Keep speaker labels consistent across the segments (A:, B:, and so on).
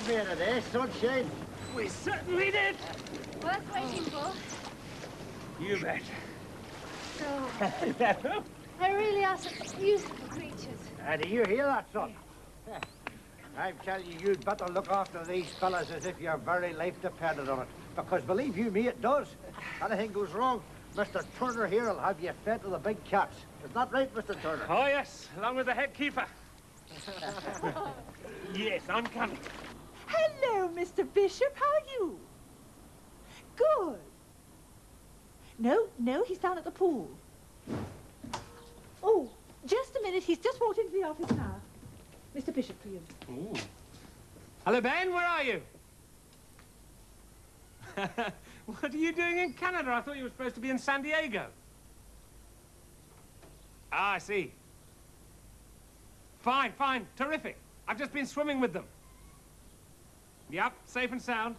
A: we made it, eh, sunshine?
B: We certainly did.
C: Worth waiting for.
B: You bet.
C: Oh, they really are such beautiful creatures.
A: Do you hear that, son? Yeah. I'm telling you, you'd better look after these fellas as if your very life depended on it. Because believe you me, it does. Anything goes wrong, Mr. Turner here will have you fed to the big cats. Is that right, Mr. Turner?
B: Oh, yes, along with the head keeper. Yes, I'm coming.
D: Hello, Mr. Bishop. How are you? Good. No, he's down at the pool. Oh, just a minute. He's just walked into the office now. Mr. Bishop, for you.
B: Ooh. Hello, Ben. Where are you? What are you doing in Canada? I thought you were supposed to be in San Diego. Ah, I see. Fine, fine. Terrific. I've just been swimming with them. Yep, safe and sound.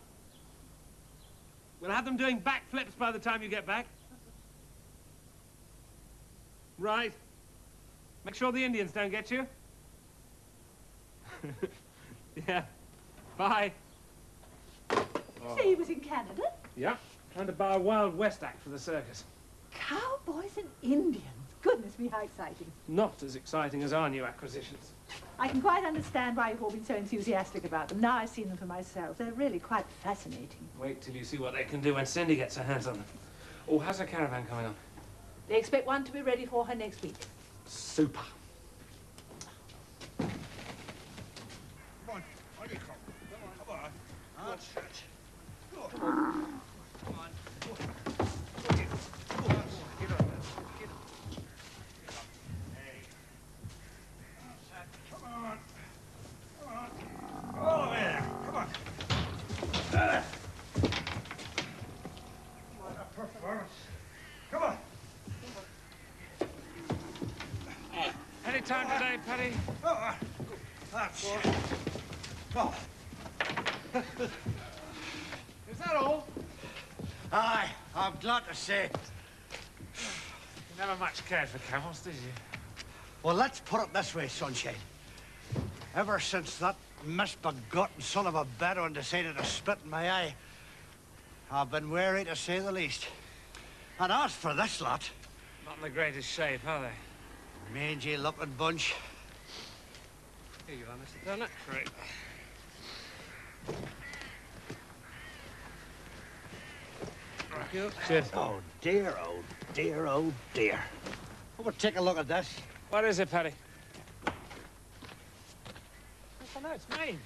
B: We'll have them doing backflips by the time you get back. Right. Make sure the Indians don't get you. Yeah. Bye.
D: Did you say he was in Canada?
B: Yeah. Trying to buy a Wild West act for the circus.
D: Cowboys and Indians. Goodness me, how exciting.
B: Not as exciting as our new acquisitions.
D: I can quite understand why you've all been so enthusiastic about them. Now I've seen them for myself. They're really quite fascinating.
B: Wait till you see what they can do when Cindy gets her hands on them. Oh, how's her caravan coming on?
D: They expect one to be ready for her next week.
B: Super.
A: Come on, on you come. Come on. Good stretch. Go. Come on. Go. Go. Get on. Get on. Hey. Come on. Come on. All the way there. Come on. What a performance. Come on.
B: Any time today, Paddy?
A: Oh, that's all. Oh.
B: Is that all?
A: Aye, I'm glad to say.
B: You never much cared for camels, did you?
A: Well, let's put it this way, Sunshine. Ever since that misbegotten son of a Bedouin decided to spit in my eye, I've been wary to say the least. And as for this lot...
B: Not in the greatest shape, are they?
A: Mangy-looking bunch.
B: Here you are, Mr. Turner. Great. Thank you. Cheers.
A: Oh, dear, oh, dear, oh, dear. Well, take a look at this.
B: What is it, Paddy? I know, it's mange.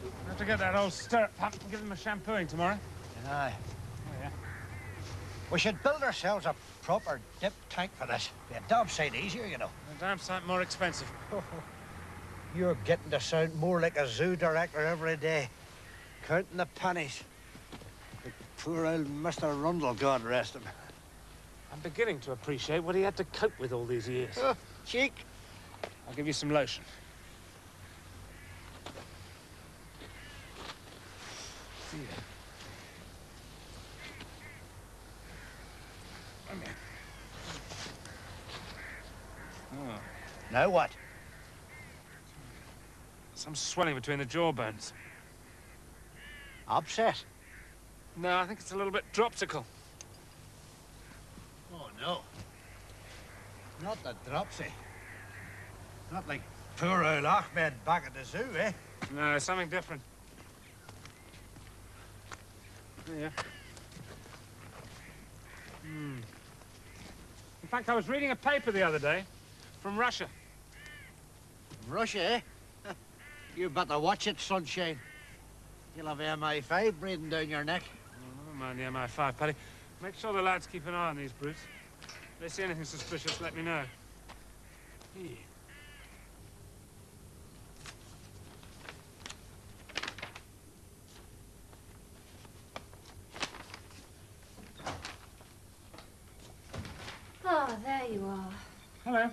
B: I have to get that old stirrup pump and give them a shampooing tomorrow.
A: Aye.
B: Oh, yeah.
A: We should build ourselves a proper dip tank for this. Be a damn sight easier, you know.
B: A damn sight more expensive.
A: You're getting to sound more like a zoo director every day. Counting the pennies. Like poor old Mr. Rundle, God rest him.
B: I'm beginning to appreciate what he had to cope with all these years.
A: Oh, cheek.
B: I'll give you some lotion. Yeah. Come here. Oh.
A: Now what?
B: Some swelling between the jawbones.
A: Upset?
B: No, I think it's a little bit dropsical.
A: Oh, no. Not the dropsy. Not like poor old Ahmed back at the zoo, eh?
B: No, something different. Yeah. In fact, I was reading a paper the other day from Russia.
A: Russia, eh? You better watch it, Sunshine. You'll have MI5 breathing down your neck.
B: Oh, never mind the MI5, Paddy. Make sure the lads keep an eye on these brutes. If they see anything suspicious, let me know. Here.
C: Oh, there you are.
B: Hello.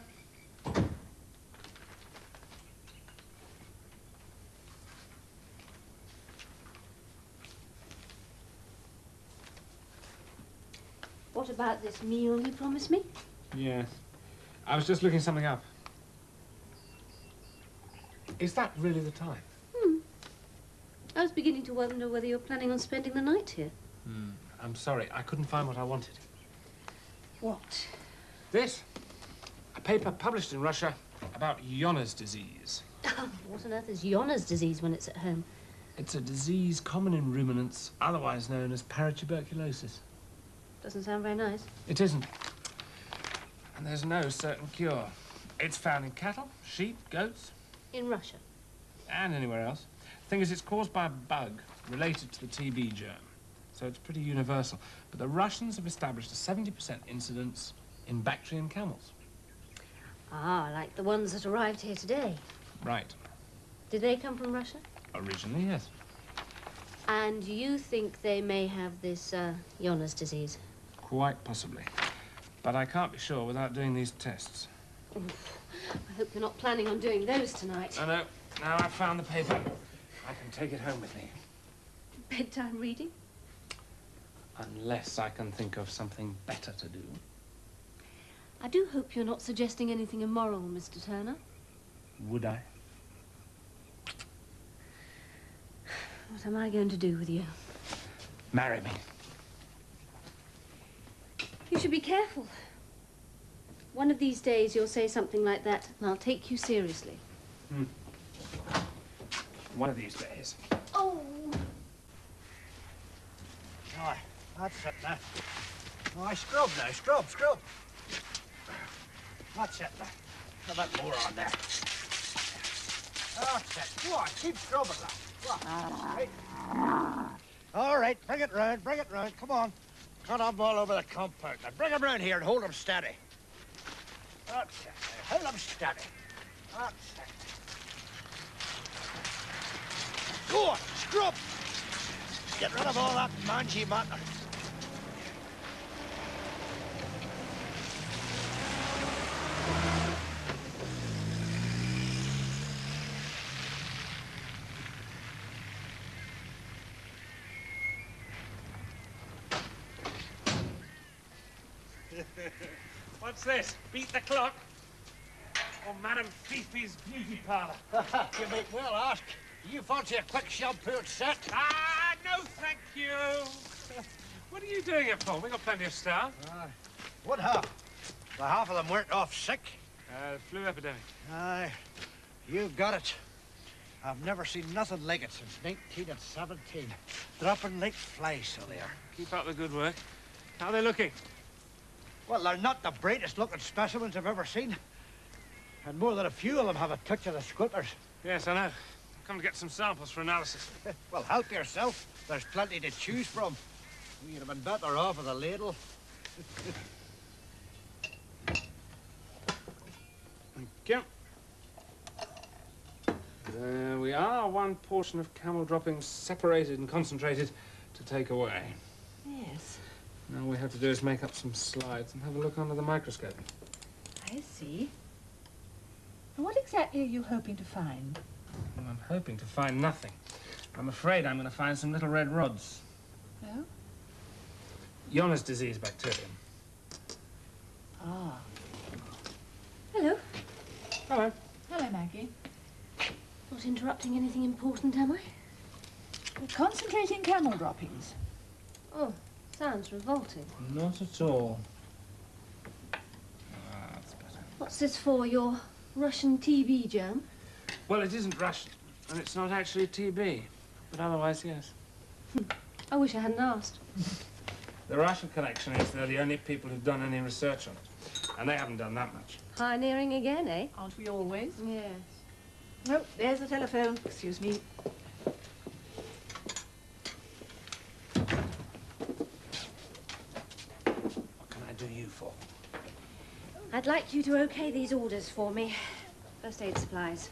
C: What about this meal you promised me?
B: Yes. I was just looking something up. Is that really the time?
E: I was beginning to wonder whether you were planning on spending the night here.
B: I'm sorry, I couldn't find what I wanted.
E: What?
B: This. A paper published in Russia about Yonna's disease.
E: What on earth is Yonna's disease when it's at home?
B: It's a disease common in ruminants, otherwise known as paratuberculosis.
E: Doesn't sound very nice.
B: It isn't. And there's no certain cure. It's found in cattle, sheep, goats.
E: In Russia?
B: And anywhere else. The thing is, it's caused by a bug related to the TB germ. So it's pretty universal. But the Russians have established a 70% incidence in Bactrian camels.
E: Ah, like the ones that arrived here today.
B: Right.
E: Did they come from Russia?
B: Originally, yes.
E: And you think they may have this, Yonna's disease?
B: Quite possibly. But I can't be sure without doing these tests.
E: Oof. I hope you're not planning on doing those tonight.
B: Oh, no. Now I've found the paper, I can take it home with me.
E: Bedtime reading?
B: Unless I can think of something better to do.
E: I do hope you're not suggesting anything immoral, Mr. Turner.
B: Would I?
E: What am I going to do with you?
B: Marry me.
E: You should be careful. One of these days you'll say something like that, and I'll take you seriously.
B: One of these days.
E: Oh!
A: Aye, that's it now. Aye, scrub now, scrub. That's it now. A bit more on there. That's it. Go on, keep scrubbing that. Go on. Right. All right, bring it round, come on. Cut them all over the compound. Now bring them round here and hold them steady. That's it. Now, hold them steady. That's it. Go on, scrub. Get rid of all that mangy matter.
B: What's this? Beat the clock? Or Madame Fifi's beauty parlour?
A: You may well ask. Do you fancy a quick shampoo set?
B: Ah, no, thank you. What are you doing it for? We've got plenty of staff.
A: What half? The half of them weren't off sick.
B: Flu epidemic.
A: Aye, you got it. I've never seen nothing like it since 1917. Dropping like flies, so they are.
B: Keep up the good work. How are they looking?
A: Well, they're not the brightest looking specimens I've ever seen. And more than a few of them have a touch of the squitters.
B: Yes, I know. I've come to get some samples for analysis.
A: Well, help yourself. There's plenty to choose from. You'd have been better off with a ladle.
B: Thank you. There we are. One portion of camel droppings separated and concentrated to take away.
D: Yes,
B: Now all we have to do is make up some slides and have a look under the microscope.
D: I see. And what exactly are you hoping to find?
B: Well, I'm hoping to find nothing. I'm afraid I'm going to find some little red rods.
D: No?
B: Yonna's disease bacterium.
D: Ah.
E: Hello.
B: Hello.
D: Hello, Maggie.
E: Not interrupting anything important, am I?
D: We're concentrating camel droppings.
E: Oh, sounds revolting.
B: Not at all. Ah, that's better.
E: What's this for, your Russian TB germ?
B: Well, it isn't Russian, and it's not actually TB. But otherwise, yes.
E: I wish I hadn't asked.
B: The Russian connection is they're the only people who've done any research on it. And they haven't done that much.
E: Pioneering again, eh?
D: Aren't we always?
E: Yes.
D: Oh, there's the telephone. Excuse me.
B: What can I do you for?
E: I'd like you to okay these orders for me. First aid supplies.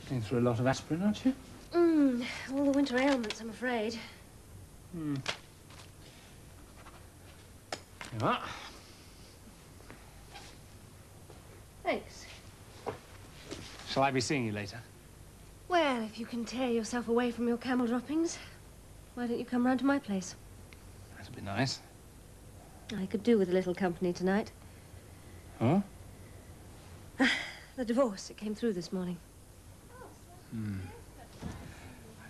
B: Been through a lot of aspirin, aren't you?
E: All the winter ailments, I'm afraid.
B: You are.
E: Thanks.
B: Shall I be seeing you later?
E: Well, if you can tear yourself away from your camel droppings, why don't you come round to my place?
B: That'd be nice.
E: I could do with a little company tonight.
B: Huh?
E: The divorce, it came through this morning.
B: I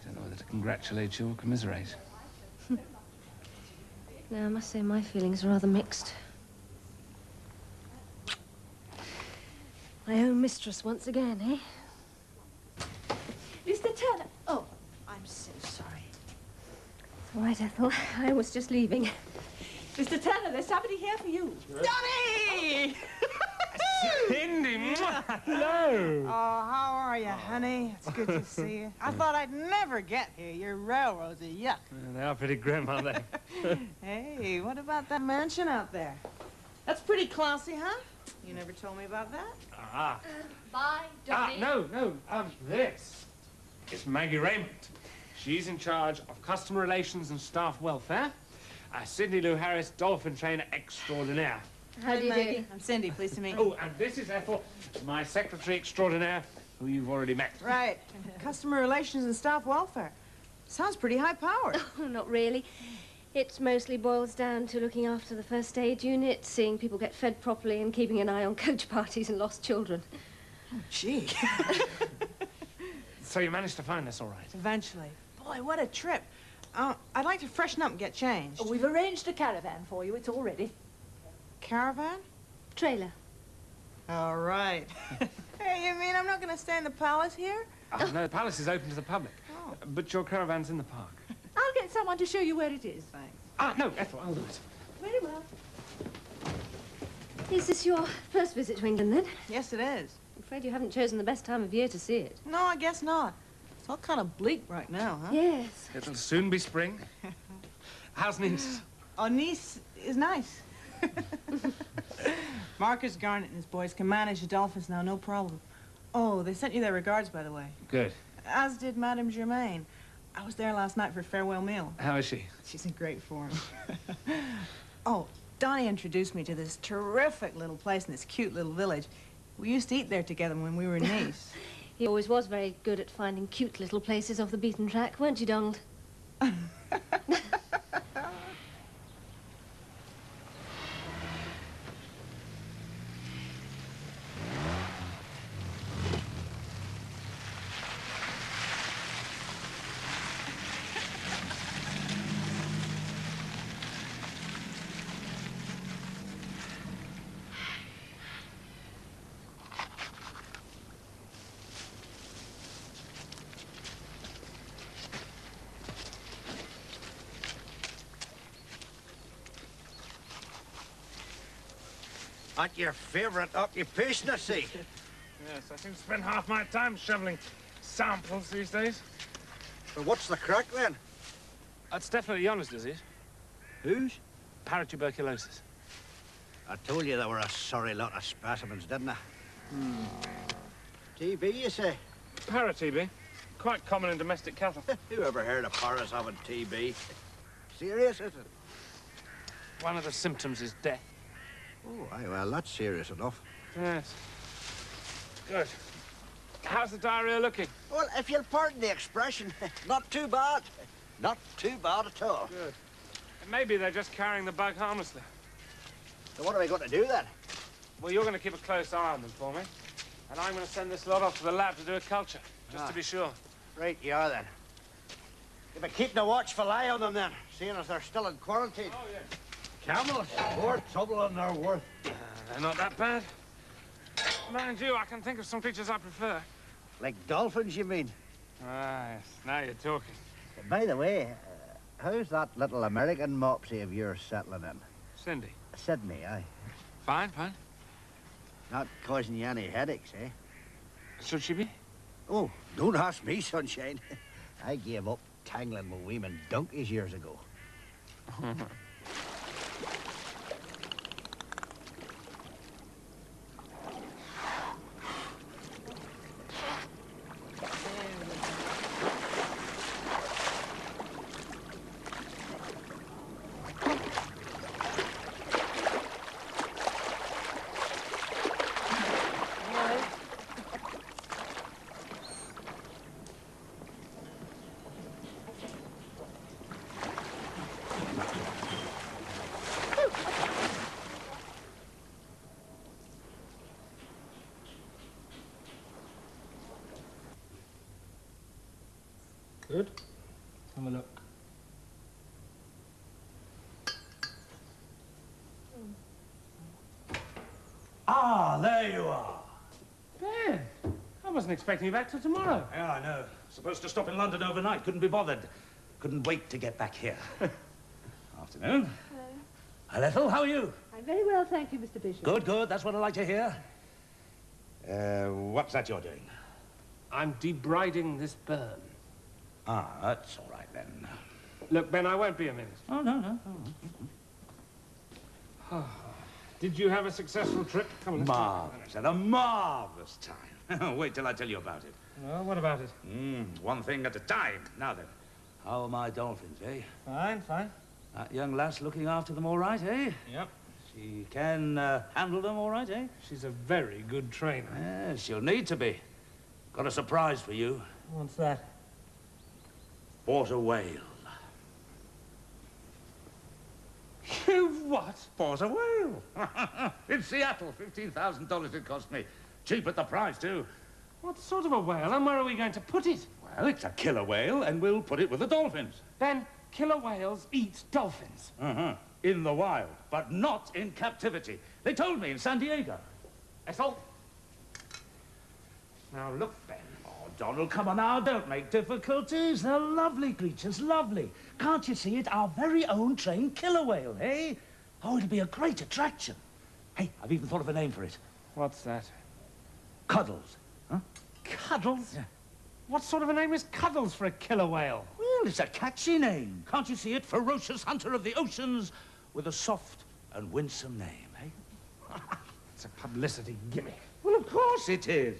B: don't know whether to congratulate you or commiserate.
E: Now, I must say my feelings are rather mixed. My own mistress once again, eh?
D: Mr. Turner. Oh, I'm so sorry.
E: It's all right, Ethel. I was just leaving.
D: Mr. Turner, there's somebody here for you.
F: Donnie!
B: Cindy, hello.
F: Oh, how are you, honey? It's good to see you. I thought I'd never get here. Your railroads are yuck.
B: They are pretty grim, aren't they?
F: Hey, what about that mansion out there? That's pretty classy, huh? You never told me about that.
C: Bye, Donnie.
B: No. This is Maggie Raymond. She's in charge of customer relations and staff welfare. Sidney Lou Harris, dolphin trainer extraordinaire.
E: How do you
F: Maggie.
E: do?
F: I'm Cindy. Pleased to meet you.
B: Oh, and this is Ethel, my secretary extraordinaire, who you've already met.
F: Right. Customer relations and staff welfare. Sounds pretty high-powered.
E: Oh, not really. It mostly boils down to looking after the first aid unit, seeing people get fed properly, and keeping an eye on coach parties and lost children.
F: Oh, gee.
B: So you managed to find us all right?
F: Eventually. Boy, what a trip. I'd like to freshen up and get changed.
D: We've arranged a caravan for you. It's all ready.
F: Caravan?
E: Trailer.
F: All right. Hey, you mean I'm not going to stay in the palace here?
B: No, the palace is open to the public.
F: Oh.
B: But your caravan's in the park.
D: I'll get someone to show you where it is.
F: Thanks.
B: No, Ethel, I'll do it.
D: Very well.
E: Is this your first visit to England, then?
F: Yes, it is.
E: I'm afraid you haven't chosen the best time of year to see it.
F: No, I guess not. It's all kind of bleak right now, huh?
E: Yes.
B: It'll soon be spring. How's Nice?
F: Oh, Nice is nice. Marcus Garnett and his boys can manage the dolphins now, no problem. Oh, they sent you their regards, by the way.
B: Good.
F: As did Madame Germaine. I was there last night for a farewell meal.
B: How is she?
F: She's in great form. Oh, Donnie introduced me to this terrific little place in this cute little village. We used to eat there together when we were in Nice.
E: He always was very good at finding cute little places off the beaten track, weren't you, Donald?
A: Not your favourite occupation, I see.
B: Yes, I seem to spend half my time shoveling samples these days.
A: Well, what's the crack, then?
B: It's definitely John's disease.
A: Whose?
B: Paratuberculosis.
A: I told you they were a sorry lot of specimens, didn't I? TB, you say?
B: Para-TB. Quite common in domestic cattle.
A: Who ever heard of Paris having TB? Serious, is it?
B: One of the symptoms is death.
A: Oh, aye, well, that's serious enough.
B: Yes. Good. How's the diarrhea looking?
A: Well, if you'll pardon the expression, not too bad. Not too bad at all.
B: Good. Maybe they're just carrying the bug harmlessly.
A: So what are we going to do, then?
B: Well, you're going to keep a close eye on them for me. And I'm going to send this lot off to the lab to do a culture, just to be sure.
A: Right, you are, then. You'll be keeping a watchful eye on them, then, seeing as they're still in quarantine.
B: Oh, yes.
A: Camels, more trouble than they're worth.
B: They're not that bad. Mind you, I can think of some creatures I prefer.
A: Like dolphins, you mean?
B: Ah, yes. Now you're talking.
A: By the way, how's that little American mopsy of yours settling in?
B: Cindy.
A: Sydney, aye.
B: Fine, fine.
A: Not causing you any headaches, eh?
B: Should she be?
A: Oh, don't ask me, sunshine. I gave up tangling with women donkeys years ago.
B: Good. Have a look.
G: Ah, there you are.
B: Ben, I wasn't expecting you back till tomorrow.
G: Yeah, I know. Supposed to stop in London overnight. Couldn't be bothered. Couldn't wait to get back here. Afternoon. Hello. Ethel, how are you?
D: I'm very well, thank you, Mr. Bishop.
G: Good, good. That's what I like to hear. What's that you're doing?
B: I'm debriding this burn.
G: Ah, that's all right then.
B: Look, Ben, I won't be a minute.
G: Oh, no.
B: Did you have a successful trip? Come on, let's
G: Marvellous. Had a marvellous time. Wait till I tell you about it.
B: Well, what about it?
G: One thing at a time. Now then, how are my dolphins, eh?
B: Fine, fine.
G: That young lass looking after them all right, eh?
B: Yep.
G: She can handle them all right, eh?
B: She's a very good trainer.
G: Yes, she'll need to be. Got a surprise for you.
B: What's that?
G: Bought a whale.
B: You what?
G: Bought a whale. In Seattle, $15,000 it cost me. Cheap at the price, too.
B: What sort of a whale, and where are we going to put it?
G: Well, it's a killer whale, and we'll put it with the dolphins.
B: Ben, killer whales eat dolphins.
G: In the wild, but not in captivity. They told me in San Diego.
B: Ethel? Now, look, Ben.
G: Oh, Donald, come on now, don't make difficulties. They're lovely creatures, lovely. Can't you see it? Our very own trained killer whale, eh? Oh, it'll be a great attraction. Hey, I've even thought of a name for it.
B: What's that?
G: Cuddles.
B: Cuddles?
G: Yeah.
B: What sort of a name is Cuddles for a killer whale?
G: Well, it's a catchy name. Can't you see it? Ferocious hunter of the oceans with a soft and winsome name, eh?
B: It's a publicity gimmick.
G: Well, of course it is.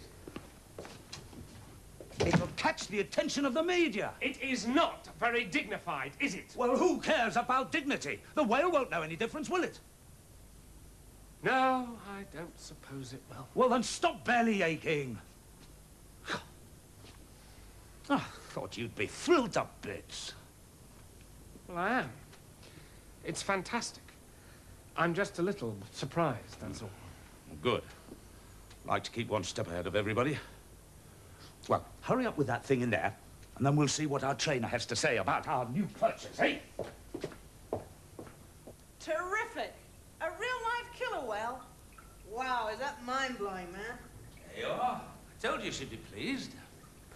G: It'll catch the attention of the media.
B: It is not very dignified, is it?
G: Well, who cares about dignity? The whale won't know any difference, will it?
B: No, I don't suppose it will.
G: Well, then stop belly aching. I thought you'd be thrilled to bits.
B: Well, I am. It's fantastic. I'm just a little surprised, that's all.
G: Good. Like to keep one step ahead of everybody. Well, hurry up with that thing in there, and then we'll see what our trainer has to say about our new purchase, eh?
F: Terrific. A real-life killer whale. Wow, is that mind-blowing, man?
G: There you are. I told you she'd be pleased.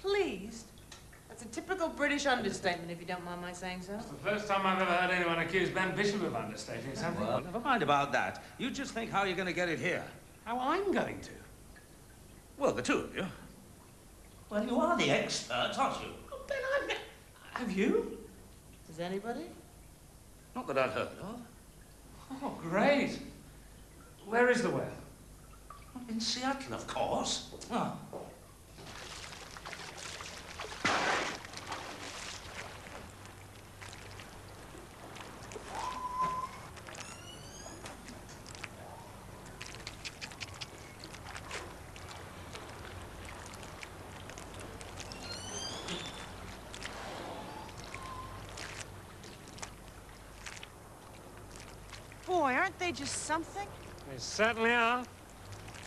F: Pleased? That's a typical British understatement, if you don't mind my saying so.
B: It's the first time I've ever heard anyone accuse Ben Bishop of understating something.
G: Well, never mind about that. You just think how you're going to get it here.
B: How I'm going to.
G: Well, the two of you. Well, you are the experts, aren't you?
B: Oh, Ben, have you?
F: Does anybody?
G: Not that I've heard of.
B: Oh, great. Where is the whale?
G: In Seattle, of course. Oh.
F: Boy, aren't they just something?
B: They certainly are.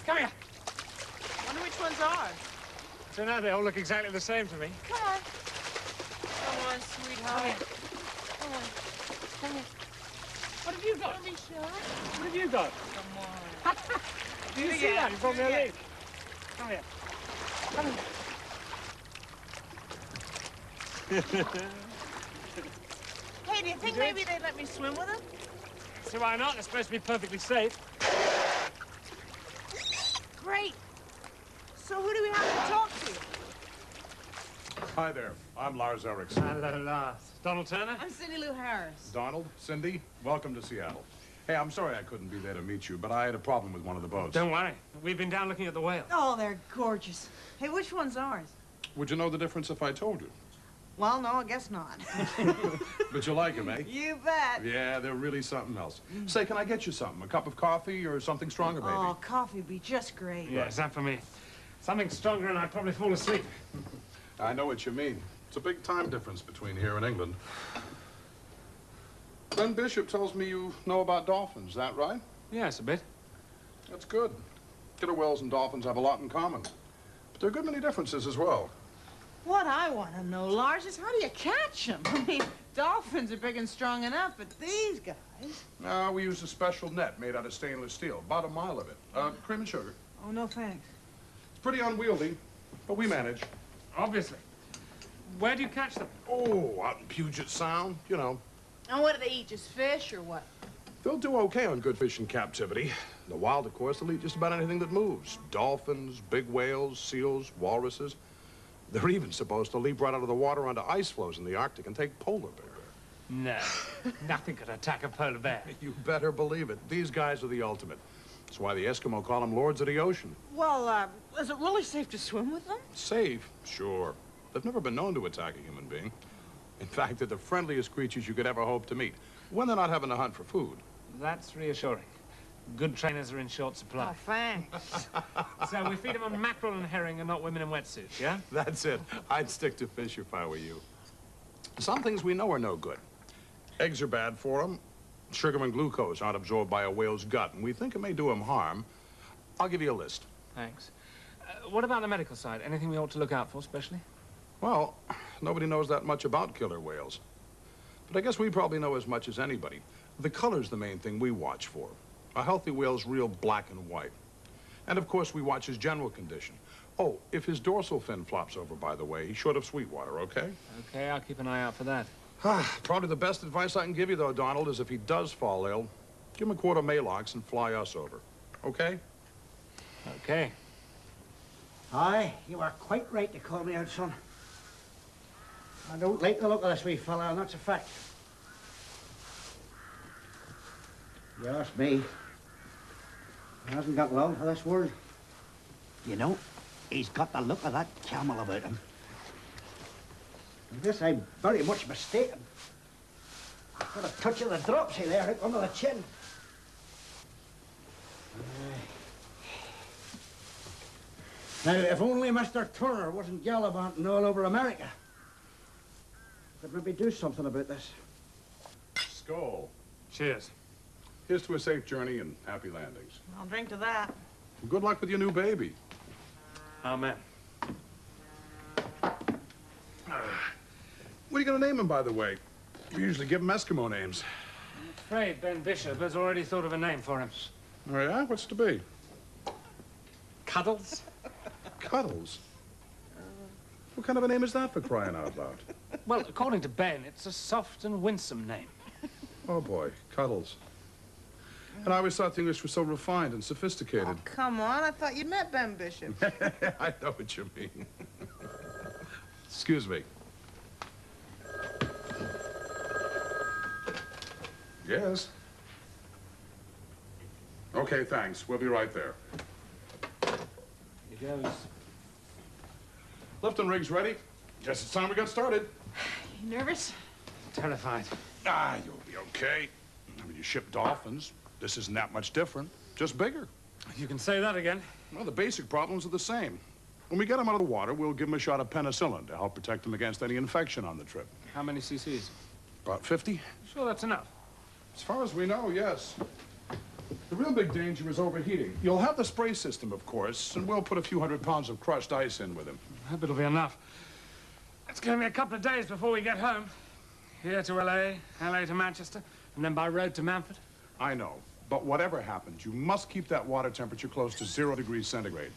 B: Come here.
F: Wonder which one's ours.
B: So now they all look exactly the same to me.
F: Come on. Come on, sweetheart. Come on. Come here.
B: What have you got?
F: Don't be shy.
B: What have you got?
F: Come on.
B: Do you
F: Do it
B: see
F: again.
B: that? You brought me a
F: Do it
B: leaf. Come here. Come here.
F: Hey, do you think maybe they'd let me swim with them?
B: See why not? They're supposed to be perfectly safe.
F: Great. So who do we have to talk to?
H: Hi there. I'm Lars Erickson.
B: Hello, Lars. Donald Turner?
F: I'm Cindy Lou Harris.
H: Donald, Cindy, welcome to Seattle. Hey, I'm sorry I couldn't be there to meet you, but I had a problem with one of the boats.
B: Don't worry. We've been down looking at the whale.
F: Oh, they're gorgeous. Hey, which one's ours?
H: Would you know the difference if I told you?
F: Well, no, I guess not.
H: But you like them, eh?
F: You bet.
H: Yeah, they're really something else. Say, can I get you something? A cup of coffee or something stronger, baby?
F: Oh, coffee'd be just great.
B: Yeah, it's that for me. Something stronger and I'd probably fall asleep.
H: I know what you mean. It's a big time difference between here and England. Ben Bishop tells me you know about dolphins, is that right?
B: Yes, a bit.
H: That's good. Killer whales and dolphins have a lot in common. But there are a good many differences as well.
F: What I want to know, Lars, is how do you catch them? I mean, dolphins are big and strong enough, but these guys...
H: No, we use a special net made out of stainless steel, about a mile of it. Cream and sugar.
F: Oh, no thanks.
H: It's pretty unwieldy, but we manage.
B: Obviously. Where do you catch them?
H: Oh, out in Puget Sound, you know.
F: And what do they eat, just fish or what?
H: They'll do okay on good fish in captivity. In the wild, of course, they'll eat just about anything that moves. Dolphins, big whales, seals, walruses. They're even supposed to leap right out of the water onto ice floes in the Arctic and take polar bear.
B: No, nothing could attack a polar bear.
H: You better believe it. These guys are the ultimate. That's why the Eskimo call them lords of the ocean.
F: Well, is it really safe to swim with them?
H: Safe? Sure. They've never been known to attack a human being. In fact, they're the friendliest creatures you could ever hope to meet, when they're not having to hunt for food.
B: That's reassuring. Good trainers are in short supply.
F: Oh, thanks.
B: So we feed them on mackerel and herring and not women in wetsuits, yeah?
H: That's it. I'd stick to fish if I were you. Some things we know are no good. Eggs are bad for them. Sugar and glucose aren't absorbed by a whale's gut, and we think it may do them harm. I'll give you a list.
B: Thanks. What about the medical side? Anything we ought to look out for, especially?
H: Well, nobody knows that much about killer whales. But I guess we probably know as much as anybody. The color's the main thing we watch for. A healthy whale's real black and white. And of course, we watch his general condition. Oh, if his dorsal fin flops over, by the way, he's short of sweet water, okay?
B: Okay, I'll keep an eye out for that.
H: Probably the best advice I can give you, though, Donald, is if he does fall ill, give him a quart of Maalox and fly us over. Okay?
B: Okay.
A: Aye, you are quite right to call me out, son. I don't like the look of this wee fella, and that's a fact. You ask me. He hasn't got long for this world. You know, he's got the look of that camel about him. I guess I'm very much mistaken. Got a touch of the dropsy there, right under the chin. Now, if only Mr. Turner wasn't gallivanting all over America, could maybe do something about this.
H: Skull.
B: Cheers.
H: Here's to a safe journey and happy landings.
F: I'll drink to that.
H: Good luck with your new baby.
B: Amen.
H: What are you going to name him, by the way? We usually give him Eskimo names.
B: I'm afraid Ben Bishop has already thought of a name for him.
H: Oh, yeah? What's it to be?
B: Cuddles?
H: Cuddles? What kind of a name is that, for crying out loud?
B: Well, according to Ben, it's a soft and winsome name.
H: Oh, boy. Cuddles. And I always thought the English was so refined and sophisticated.
F: Oh, come on. I thought you'd met Ben Bishop.
H: I know what you mean. Excuse me. Yes? Okay, thanks. We'll be right there.
B: Here goes.
H: Lifting rig's ready. Guess it's time we got started.
F: You nervous?
B: Terrified.
H: Ah, you'll be okay. I mean, you ship dolphins. This isn't that much different, just bigger.
B: You can say that again.
H: Well, the basic problems are the same. When we get them out of the water, we'll give them a shot of penicillin to help protect them against any infection on the trip.
B: How many cc's?
H: About 50?
B: Sure, that's enough.
H: As far as we know, yes. The real big danger is overheating. You'll have the spray system, of course, and we'll put a few 100 pounds of crushed ice in with him.
B: I hope it'll be enough. It's going to be a couple of days before we get home. Here to LA to Manchester, and then by road to Manford.
H: I know, but whatever happens, you must keep that water temperature close to 0 degrees centigrade.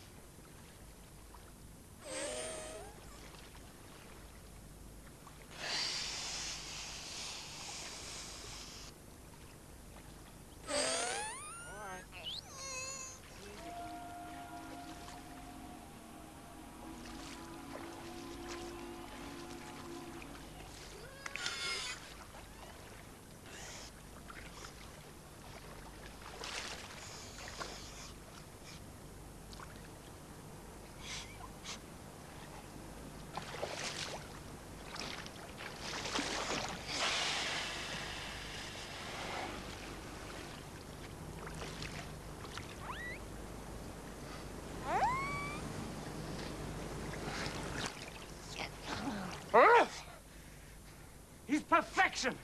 B: He's perfection.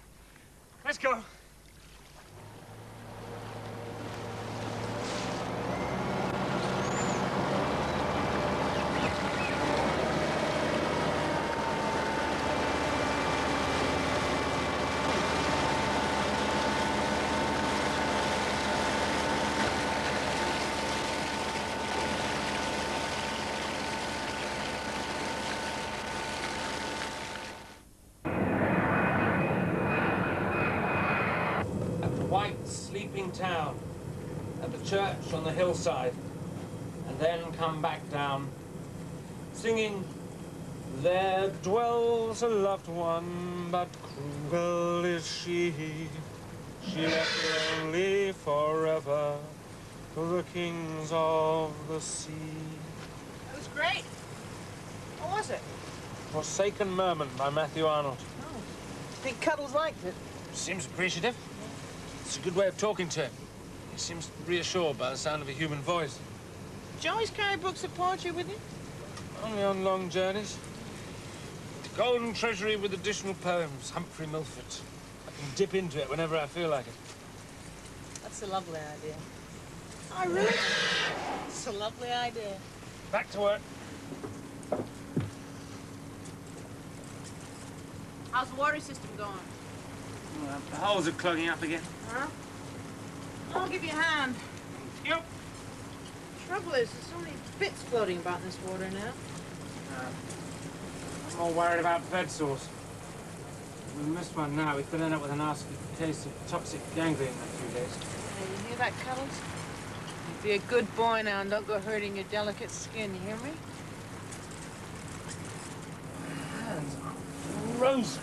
B: Let's go. sleeping town at the church on the hillside, and then come back down, singing, "There dwells a loved one, but cruel is she. She left lonely forever to the kings of the sea."
F: It was great. What was it?
B: Forsaken Merman by Matthew Arnold.
F: Oh, I think Cuddles liked it.
B: Seems appreciative. It's a good way of talking to him. He seems reassured by the sound of a human voice.
F: Did you always carry books of poetry with you?
B: Only on long journeys. Golden treasury with additional poems, Humphrey Milford. I can dip into it whenever I feel like it.
F: That's a lovely idea. Oh, really? It's a lovely idea.
B: Back to work.
F: How's the water system going?
B: Well, the holes are clogging up again.
F: Huh? I'll give you a hand.
B: Yep.
F: Trouble is, there's so many bits floating about in this water now.
B: I'm more worried about bed sores. If we missed one now, we could end up with a nasty case of toxic gangrene in a few days.
F: Hey, you hear that, Cuddles? Be a good boy now and don't go hurting your delicate skin, you hear me?
B: Hands are frozen.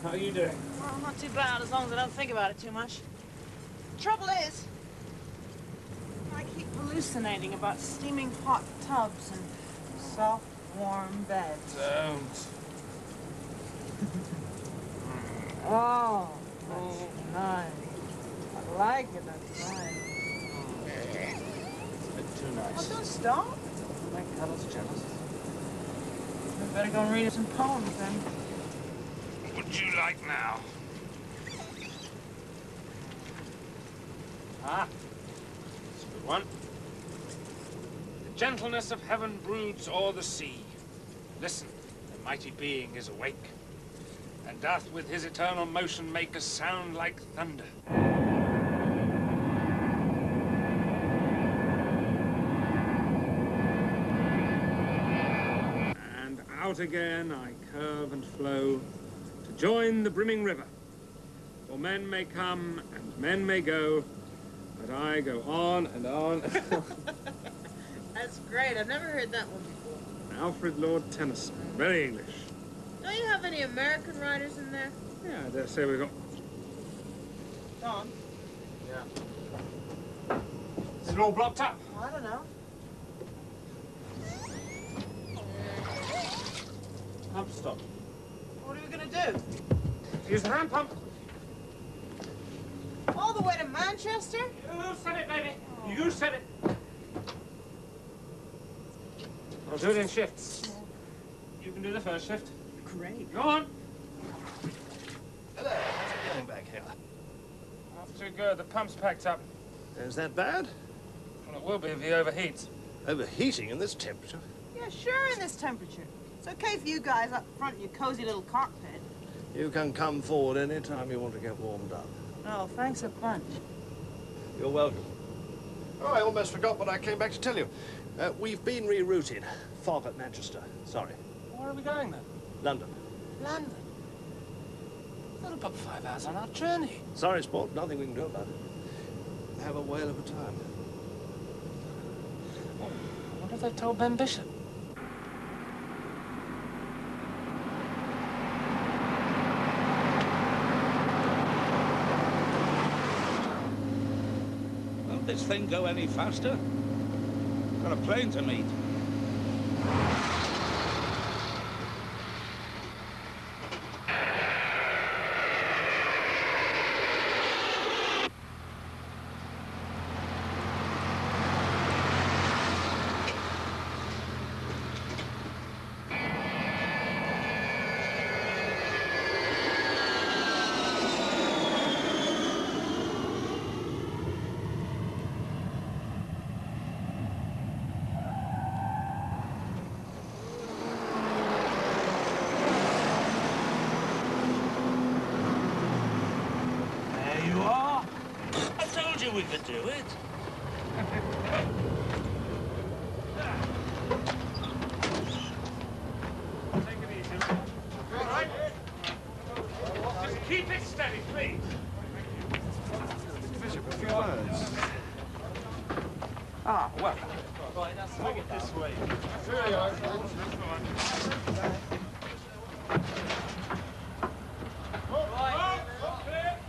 B: How are you doing?
F: Well, not too bad, as long as I don't think about it too much. Trouble is, I keep hallucinating about steaming hot tubs and soft, warm beds.
B: Don't.
F: Oh, that's nice. I like it, that's nice.
B: It's a bit too
F: Well,
B: nice.
F: don't stop.
B: Make Cuddles jealous.
F: I better go and read some poems then.
B: What would you like now? Ah, that's a good one. The gentleness of heaven broods o'er the sea. Listen, the mighty being is awake, and doth with his eternal motion make a sound like thunder. And out again I curve and flow to join the brimming river. For men may come and men may go, but I go on and on.
F: That's great. I've never heard that one before.
B: Alfred Lord Tennyson, very English.
F: Don't you have any American writers in there?
B: Yeah, I dare say we've got.
F: Don?
B: Yeah. Is it all blocked up?
F: I don't know.
B: Pump stop.
F: What are we gonna do?
B: Use the hand pump.
F: All the way to Manchester?
B: You said it, baby. You said it. I'll do it in shifts. You can do the first shift.
F: Great.
B: Go on.
I: Hello, how's it going back here?
B: Not too good. The pump's packed up.
I: Is that bad?
B: Well, it will be if he overheats.
I: Overheating in this temperature?
F: Yeah, sure, in this temperature. It's okay for you guys up front in your cozy little cockpit.
I: You can come forward any time you want to get warmed up.
F: Oh, thanks a bunch.
I: You're welcome. Oh, I almost forgot what I came back to tell you. We've been rerouted. Fog at Manchester. Sorry.
B: Where are we going then?
I: London.
B: London. That'll put 5 hours on our journey.
I: Sorry, Sport. Nothing we can do about it. Have a whale of a time.
B: What have they told Ben Bishop?
J: Won't this thing go any faster? Got a plane to meet.
B: Ah, welcome. Right, that's swing it this way.
I: Here you are.
B: Right.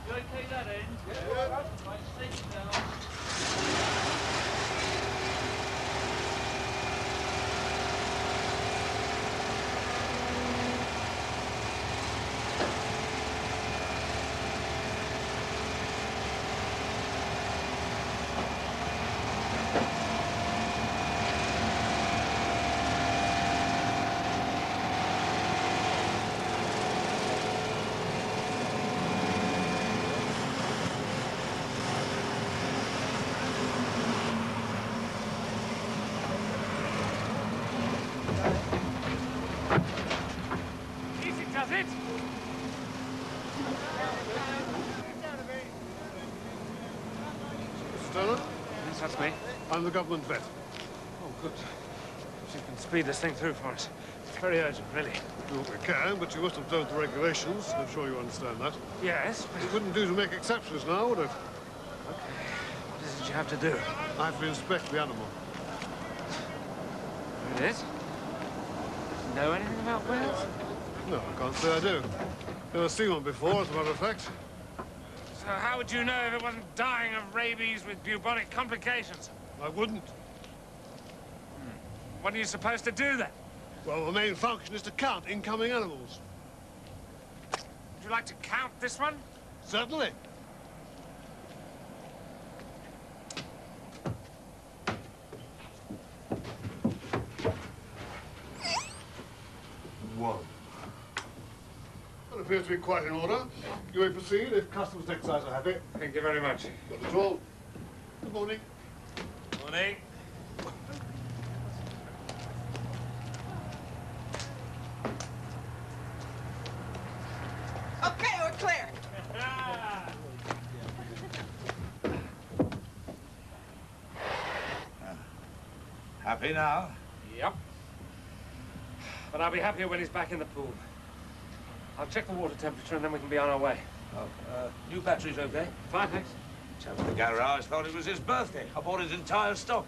B: You okay that end? Yeah. Right, sit down. Easy does it.
I: Mr. Turner,
B: Yes, that's me.
I: I'm the government vet.
B: Oh, good. If you can speed this thing through for us. It's very urgent, really.
I: Do what we can, but you must observe the regulations. I'm sure you understand that.
B: Yes, but...
I: It wouldn't do to make exceptions now, would it?
B: What is it you have to do?
I: I have to inspect the animal.
B: It is? Know anything about whales?
I: No, I can't say I do. Never seen one before, as a matter of fact.
B: So how would you know if it wasn't dying of rabies with bubonic complications?
I: I wouldn't.
B: What are you supposed to do then?
I: Well, the main function is to count incoming animals.
B: Would you like to count this one?
I: Certainly. One. That appears to be quite in order. You may proceed if customs excise are happy.
B: Thank you very much.
I: Not at all. Good morning.
B: Morning.
F: Okay, we're clear.
J: Happy now?
B: Yep. But I'll be happier when he's back in the pool. I'll check the water temperature and then we can be on our way.
J: Oh, new batteries okay?
B: Fine, thanks.
J: Chap at the garage thought it was his birthday. I bought his entire stock.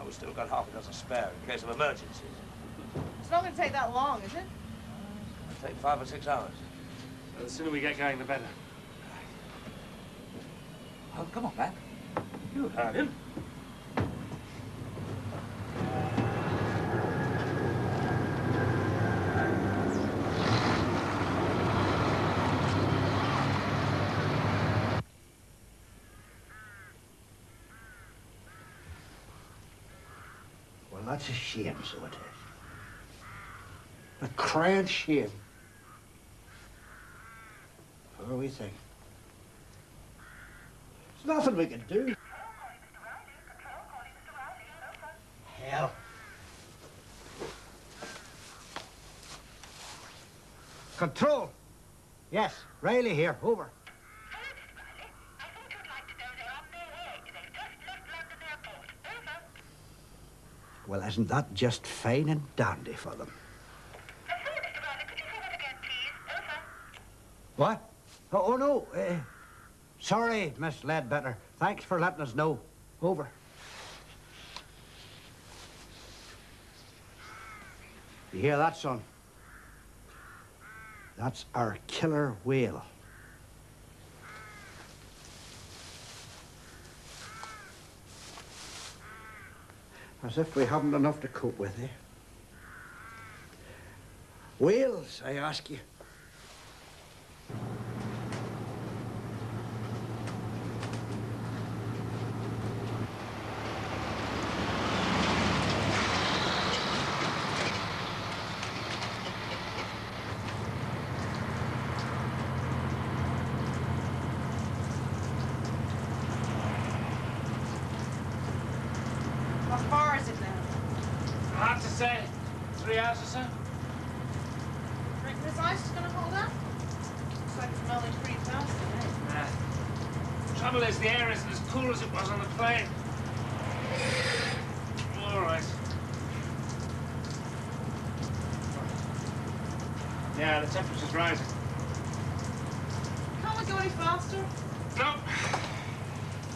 J: We've still got half a dozen spare in case of emergencies.
F: It's not going to take that long, is it?
J: It'll take 5 or 6 hours.
B: Well, the sooner we get going, the better.
J: Oh, come on, man. You heard him.
A: Well, that's a shame, so it is. A crying shame. What do we think? There's nothing we can do. Hell. Control. Yes, Riley here. Over. Well, isn't that just fine and dandy for them? What? Oh, no. Sorry, Miss Ledbetter. Thanks for letting us know. Over. You hear that, son? That's our killer whale. As if we haven't enough to cope with, eh? Whales, I ask you.
F: How far is it now?
B: Hard to say. 3 hours or so?
F: Think this ice is going to hold up? Looks like it's melting pretty fast today.
B: The trouble is the air isn't as cool as it was on the plane. All right. Yeah, the temperature's rising.
F: Can't we go any faster?
B: Nope.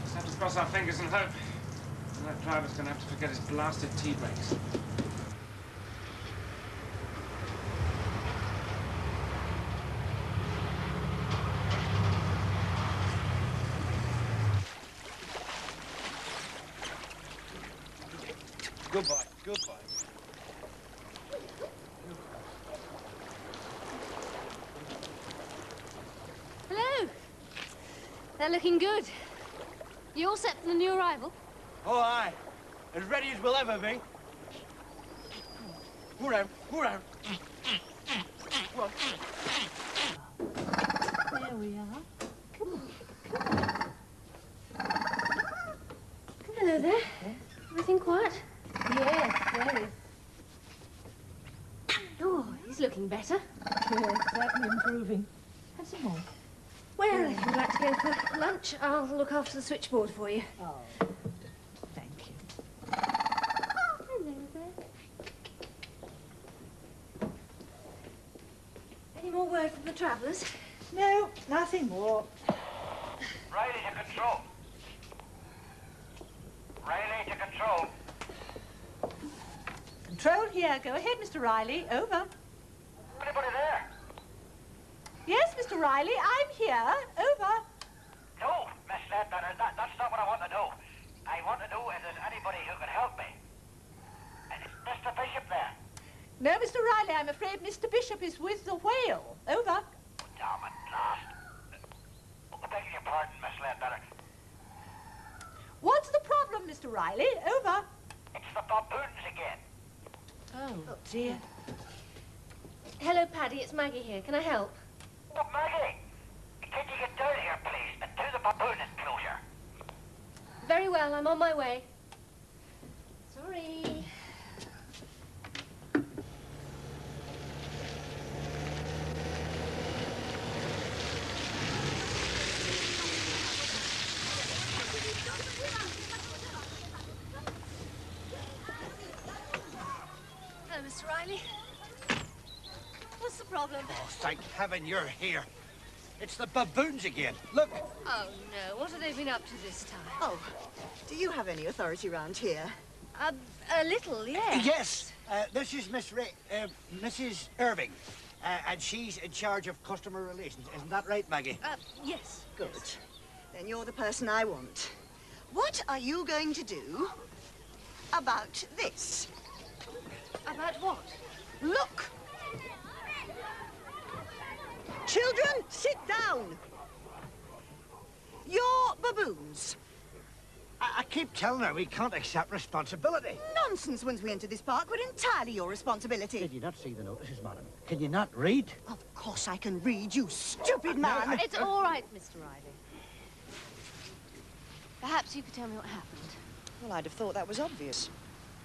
B: Just have to cross our fingers and hope. and that driver's going to have to forget his blasted tea breaks.
A: Goodbye, goodbye.
E: Hello. They're looking good. You all set for the new arrival?
A: Oh, aye. As ready as we'll ever be. Go round, go round. Go on.
D: There we are.
E: Hello there. Everything quiet?
D: Yes, very.
E: Oh, he's looking better.
D: Yes, certainly improving. Have some more.
E: Well, if you'd like to go for lunch, I'll look after the switchboard for you.
D: Oh, thank you.
E: Hello there. Any more word from the travellers?
D: No, nothing more.
J: Riley to control. Riley to control.
D: Control here. Go ahead, Mr. Riley. Over.
J: Anybody there?
D: Yes, Mr. Riley, I'm here. Over.
J: No, Miss Ledbetter, that's not what I want to know. I want to know if there's anybody who can help me. Is Mr. Bishop there?
D: No, Mr. Riley, I'm afraid Mr. Bishop is with the whale. Over.
J: Oh, damn it, last. I beg your pardon, Miss Ledbetter.
D: What's the problem, Mr. Riley? Over.
J: It's the baboons again.
D: Oh, dear.
E: Hello, Paddy. It's Maggie here. Can I help?
J: Oh, Maggie, can you get down here, please, and do the baboon enclosure?
E: Very well. I'm on my way. Sorry. Hello, Mr. Riley. What's the problem?
A: Oh, thank heaven you're here. It's the baboons again. Look.
E: Oh, no. What have they been up to this time?
K: Oh, do you have any authority around here?
E: A little, yes.
A: Yes. This is Mrs. Irving. And she's in charge of customer relations. Isn't that right, Maggie?
E: Yes.
K: Good. Then you're the person I want. What are you going to do about this?
E: About what?
K: Look! Children, sit down. You're baboons.
A: I keep telling her we can't accept responsibility.
K: Nonsense. Once we enter this park, we're entirely your responsibility.
A: Did you not see the notices, madam? Can you not read?
K: Of course I can read, you stupid man.
E: It's all right, Mr. Riley. Perhaps you could tell me what happened.
K: Well, I'd have thought that was obvious.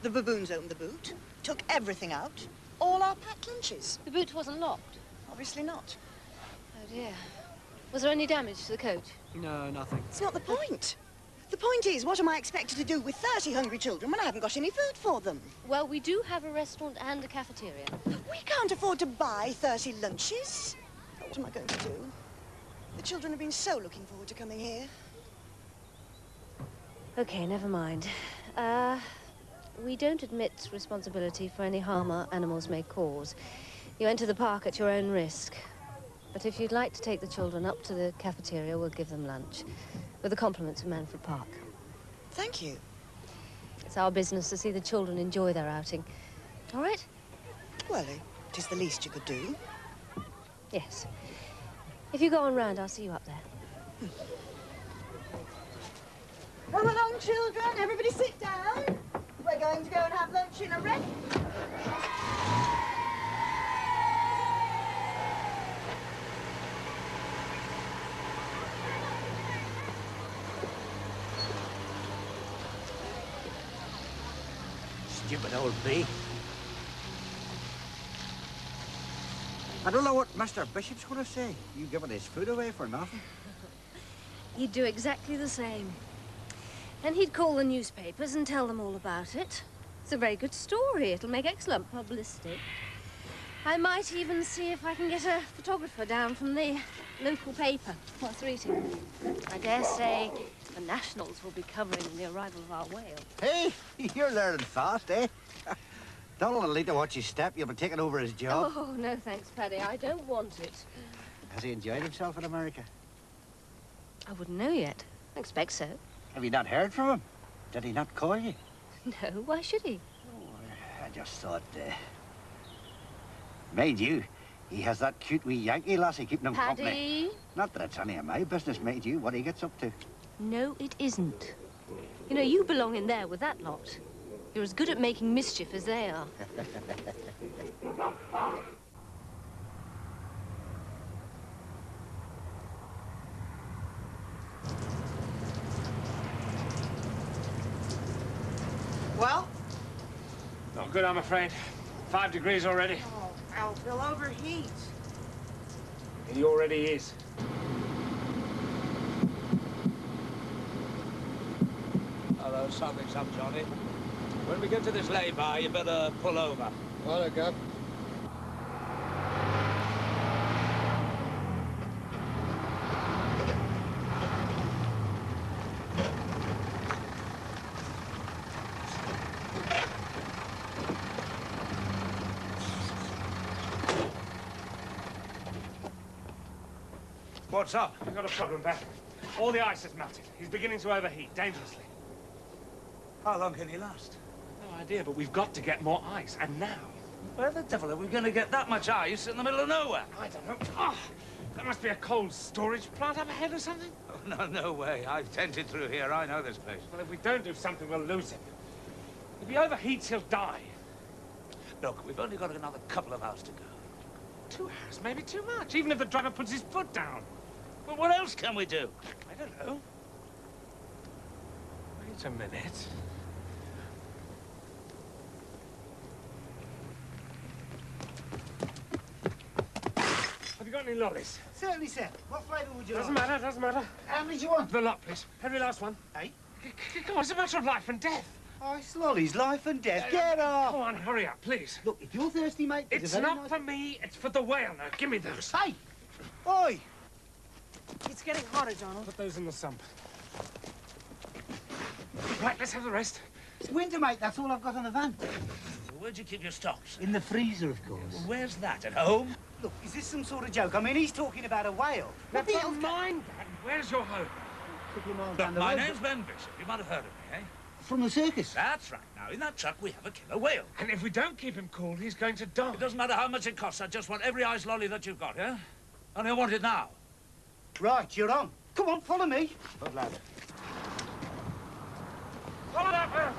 K: The baboons opened the boot, took everything out, all our packed lunches.
E: The boot wasn't locked?
K: Obviously not.
E: Oh, dear. Was there any damage to the coach?
I: No, nothing.
K: It's not the point. The point is, what am I expected to do with 30 hungry children when I haven't got any food for them?
E: Well, we do have a restaurant and a cafeteria.
K: We can't afford to buy 30 lunches. What am I going to do? The children have been so looking forward to coming here.
E: Okay, never mind. We don't admit responsibility for any harm our animals may cause. You enter the park at your own risk. But if you'd like to take the children up to the cafeteria, we'll give them lunch. With the compliments of Manfred Park.
K: Thank you.
E: It's our business to see the children enjoy their outing. All right?
K: Well, it is the least you could do.
E: Yes. If you go on round, I'll see you up there.
K: Come along, children. Everybody sit down. We're going to go and have lunch in a restaurant.
A: Stupid old bee. I don't know what Mr. Bishop's going to say. You giving his food away for nothing?
E: He'd do exactly the same. And he'd call the newspapers and tell them all about it. It's a very good story. It'll make excellent publicity. I might even see if I can get a photographer down from the local paper whilst we're eating. I dare say The Nationals will be covering the arrival of our whale.
A: Hey, you're learning fast, eh? Donald will need to watch his step. You'll be taking over his job.
E: Oh, no thanks, Paddy. I don't want it.
A: Has he enjoyed himself in America?
E: I wouldn't know yet. I expect so.
A: Have you not heard from him? Did he not call you?
E: No, why should he?
A: Oh, I just thought, mind you, he has that cute wee Yankee lassie keeping him company.
E: Paddy?
A: Not that it's any of my business, mind you, what he gets up to.
E: No, it isn't. You know, you belong in there with that lot. You're as good at making mischief as they are.
F: Well?
B: Not good, I'm afraid. 5 degrees already.
F: Oh, Al, they'll overheat.
B: He already is.
L: Hello, something's up, Johnny. When we get to this lay-by, you better pull over.
A: Well, I got.
B: What's up? We've got a problem, Beth. All the ice has melted. He's beginning to overheat, dangerously.
L: How long can he last?
B: No idea, but we've got to get more ice, and now.
L: Where the devil are we going to get that much ice in the middle of nowhere?
B: I don't know. Oh, there must be a cold storage plant up ahead or something.
L: Oh, no way. I've tented through here. I know this place.
B: Well, if we don't do something, we'll lose him. If he overheats, he'll die.
L: Look, we've only got another couple of hours to go.
B: 2 hours, maybe too much, even if the driver puts his foot down.
L: Well, what else can we do?
B: I don't know. Wait a minute. Have you got any lollies?
A: Certainly, sir. What flavour would you
B: Doesn't matter, doesn't matter.
A: How many do you want?
B: The lot, please. Every last one.
A: Hey?
B: Come on, it's a matter of life and death.
A: Oh, it's lollies, life and death. Get off!
B: Come on, hurry up, please.
A: Look, if you're thirsty, mate...
B: It's not for me, it's for the whale now. Give me those.
A: Hey! Oi!
F: It's getting hotter, Donald.
B: Put those in the sump. Right, let's have the rest.
A: It's winter, mate. That's all I've got on the van.
L: Where'd you keep your stocks?
A: In the freezer, of course.
L: Well, where's that? At home?
A: Look, is this some sort of joke? I mean, he's talking about a whale.
B: Now, don't mind that. Where's your home?
L: Look, my name's Ben Bishop. You might have heard of me, eh?
A: From the circus?
L: That's right. Now, in that truck, we have a killer whale.
B: And if we don't keep him cool, he's going to die.
L: It doesn't matter how much it costs. I just want every ice lolly that you've got, yeah? And I want it now.
A: Right, you're on. Come on, follow me. Good lad.
B: Follow that man!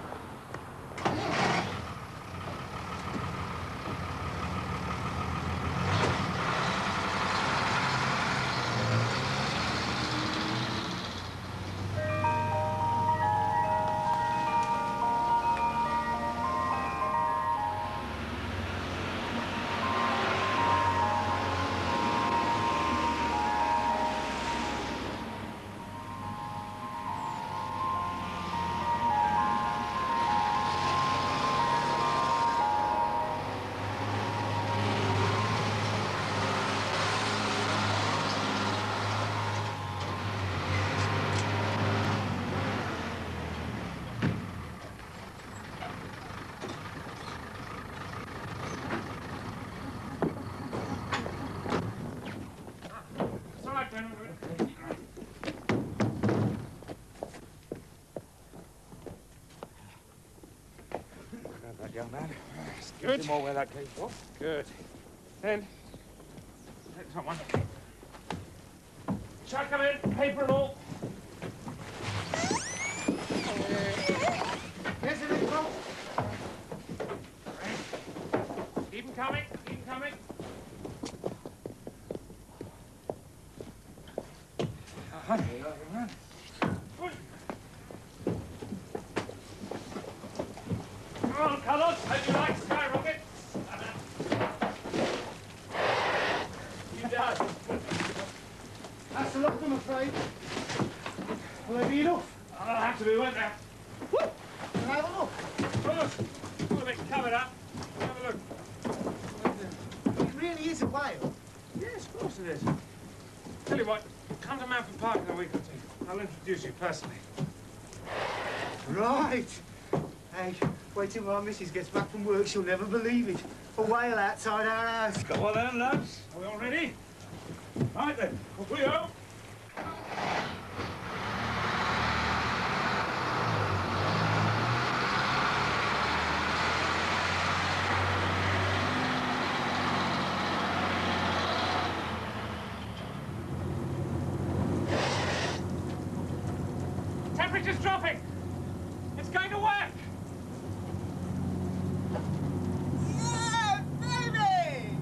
B: Young man. Good. More where that came from. Good. Then, take someone. Chuck him in, paper and all.
A: Here's the next one.
B: Keep him coming, keep him coming. Come on, Cuddles. Hope you like skyrockets. You does.
A: That's a lot, I'm afraid. Will they be enough?
B: I'll have to be, won't there?
A: Woo! Can I have a look?
B: Look, all of it covered up. Have a look.
A: It really is a whale.
B: Yes, of course it is. Tell you what, come to Manford Park in a week or two. I'll introduce you personally.
M: Right. Hey, wait till my missus gets back from work. She'll never believe it. A whale outside our house.
B: Go on then, lads. Are we all ready? Right then, off we go. Temperature's dropping. It's going to work.
F: Yeah, baby!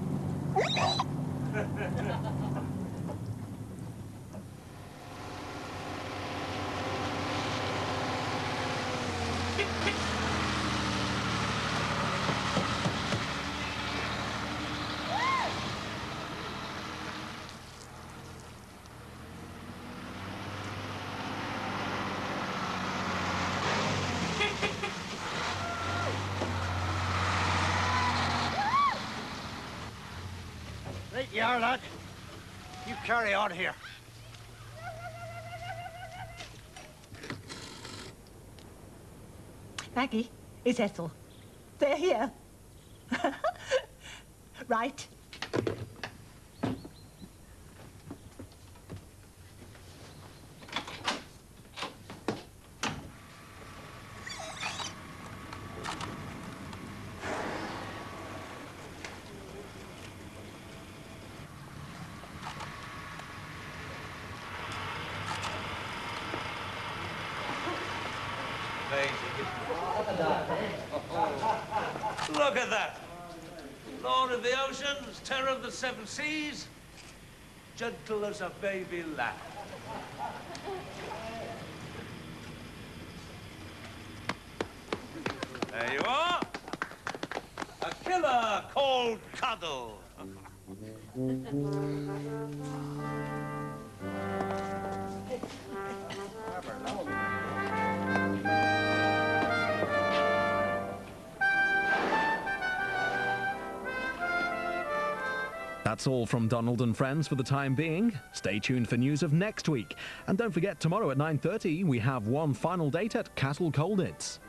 A: Right you are, lad. You carry on here.
D: Maggie, it's Ethel. They're here. Right.
L: Look at that. Lord of the oceans, terror of the seven seas, gentle as a baby lamb. There you are. A killer called Cuddles.
N: That's all from Donald and Friends for the time being. Stay tuned for news of next week. And don't forget, tomorrow at 9:30, we have one final date at Castle Colditz.